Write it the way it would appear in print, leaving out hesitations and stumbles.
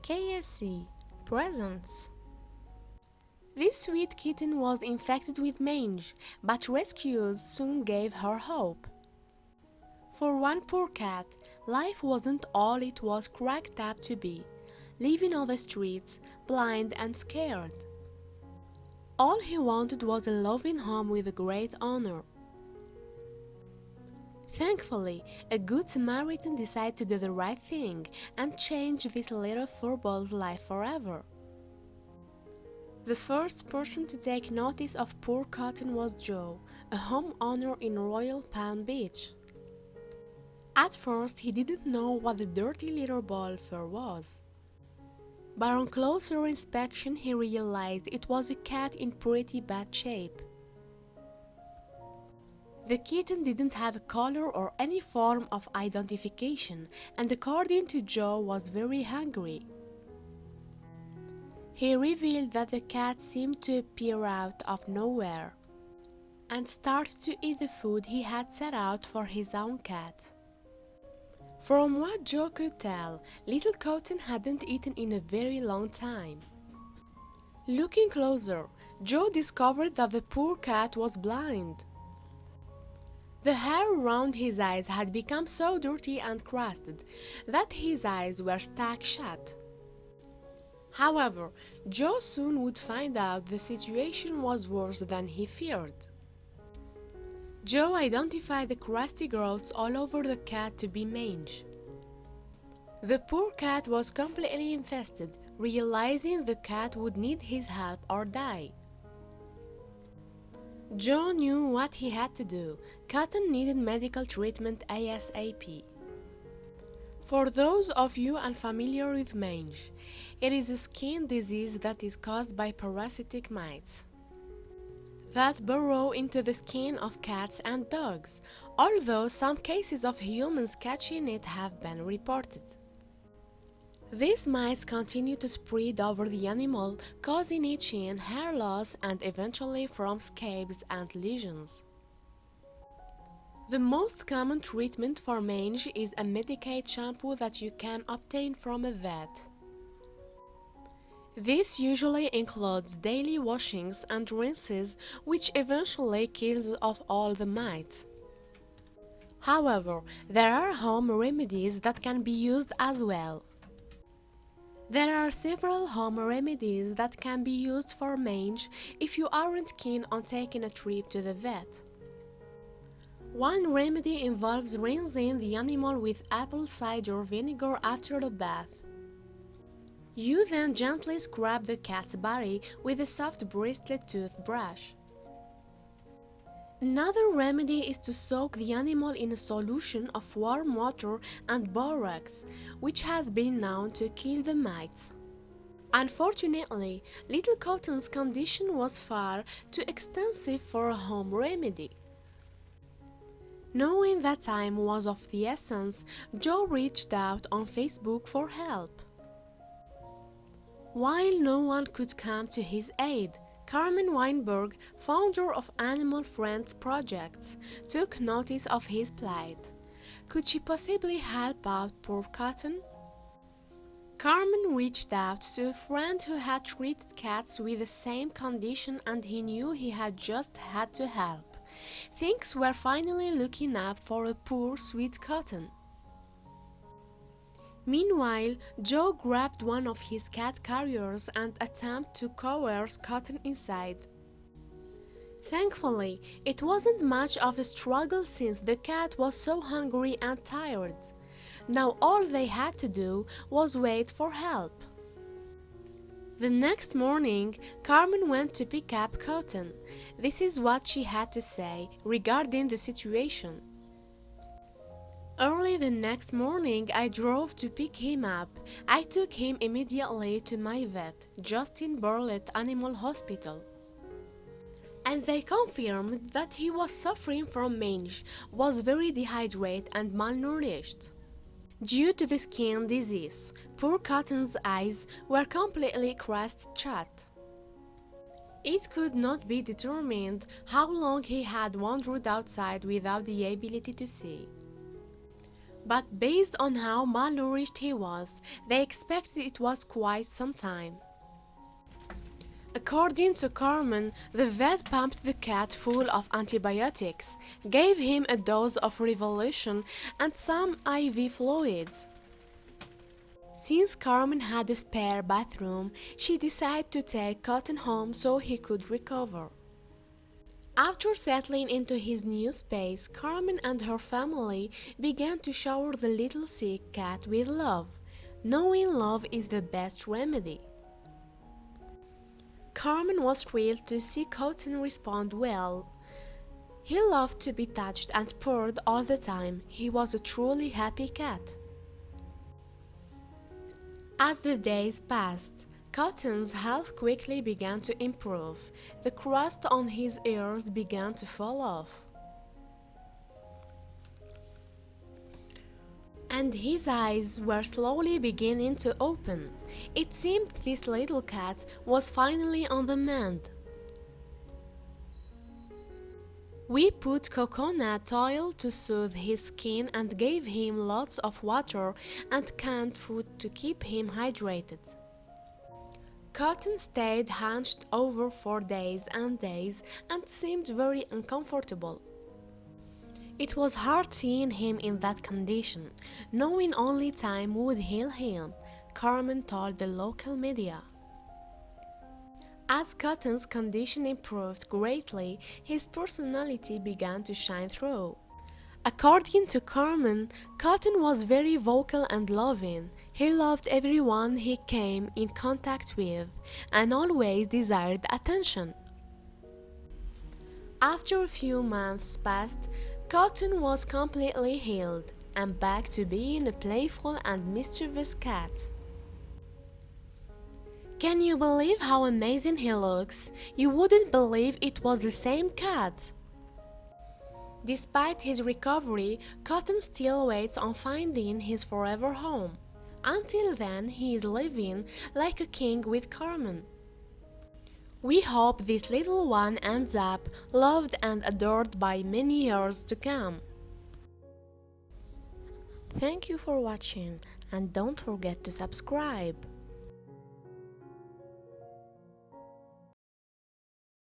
KSC Presents. This sweet kitten was infected with mange, but rescuers soon gave her hope. For one poor cat, life wasn't all it was cracked up to be, living on the streets, blind and scared. All he wanted was a loving home with a great honor. Thankfully, a good Samaritan decided to do the right thing and change this little furball's life forever. The first person to take notice of poor Kitten was Joe, a homeowner in Royal Palm Beach. At first, he didn't know what the dirty little ball fur was. But on closer inspection, he realized it was a cat in pretty bad shape. The kitten didn't have a color or any form of identification, and according to Joe, was very hungry. He revealed that the cat seemed to appear out of nowhere and started to eat the food he had set out for his own cat. From what Joe could tell, little Kitten hadn't eaten in a very long time. Looking closer, Joe discovered that the poor cat was blind. The hair around his eyes had become so dirty and crusted that his eyes were stuck shut. However, Joe soon would find out the situation was worse than he feared. Joe identified the crusty growths all over the cat to be mange. The poor cat was completely infested, realizing the cat would need his help or die. Joe knew what he had to do. Kitten needed medical treatment ASAP. For those of you unfamiliar with mange, it is a skin disease that is caused by parasitic mites that burrow into the skin of cats and dogs, although some cases of humans catching it have been reported. These mites continue to spread over the animal, causing itching, hair loss, and eventually from scabs and lesions. The most common treatment for mange is a medicated shampoo that you can obtain from a vet. This usually includes daily washings and rinses, which eventually kills off all the mites. However, there are home remedies that can be used as well. There are several home remedies that can be used for mange if you aren't keen on taking a trip to the vet. One remedy involves rinsing the animal with apple cider vinegar after the bath. You then gently scrub the cat's body with a soft bristled toothbrush. Another remedy is to soak the animal in a solution of warm water and borax, which has been known to kill the mites. Unfortunately, little Kitten's condition was far too extensive for a home remedy. Knowing that time was of the essence, Joe reached out on Facebook for help. While no one could come to his aid, Carmen Weinberg, founder of Animal Friends Projects, took notice of his plight. Could she possibly help out poor Kitten? Carmen reached out to a friend who had treated cats with the same condition, and he knew he had just had to help. Things were finally looking up for a poor sweet Kitten. Meanwhile, Joe grabbed one of his cat carriers and attempted to coerce Kitten inside. Thankfully, it wasn't much of a struggle since the cat was so hungry and tired. Now all they had to do was wait for help. The next morning, Carmen went to pick up Kitten. This is what she had to say regarding the situation. Early the next morning, I drove to pick him up. I took him immediately to my vet, Justin Burlett Animal Hospital. And they confirmed that he was suffering from mange, was very dehydrated and malnourished. Due to the skin disease, poor Kitten's eyes were completely crusted shut. It could not be determined how long he had wandered outside without the ability to see. But based on how malnourished he was, they expected it was quite some time. According to Carmen, the vet pumped the cat full of antibiotics, gave him a dose of revolution and some IV fluids. Since Carmen had a spare bathroom, she decided to take Kitten home so he could recover. After settling into his new space, Carmen and her family began to shower the little sick cat with love, knowing love is the best remedy. Carmen was thrilled to see Kitten respond well. He loved to be touched and purred all the time. He was a truly happy cat. As the days passed, Kitten's health quickly began to improve. The crust on his ears began to fall off, and his eyes were slowly beginning to open. It seemed this little cat was finally on the mend. We put coconut oil to soothe his skin and gave him lots of water and canned food to keep him hydrated. Kitten stayed hunched over for days and days and seemed very uncomfortable. It was hard seeing him in that condition, knowing only time would heal him, Carmen told the local media. As Kitten's condition improved greatly, his personality began to shine through. According to Carmen, Kitten was very vocal and loving. He loved everyone he came in contact with and always desired attention. After a few months passed, Kitten was completely healed and back to being a playful and mischievous cat. Can you believe how amazing he looks? You wouldn't believe it was the same cat. Despite his recovery, Kitten still waits on finding his forever home. Until then, he is living like a king with Carmen. We hope this little one ends up loved and adored by many years to come. Thank you for watching and don't forget to subscribe.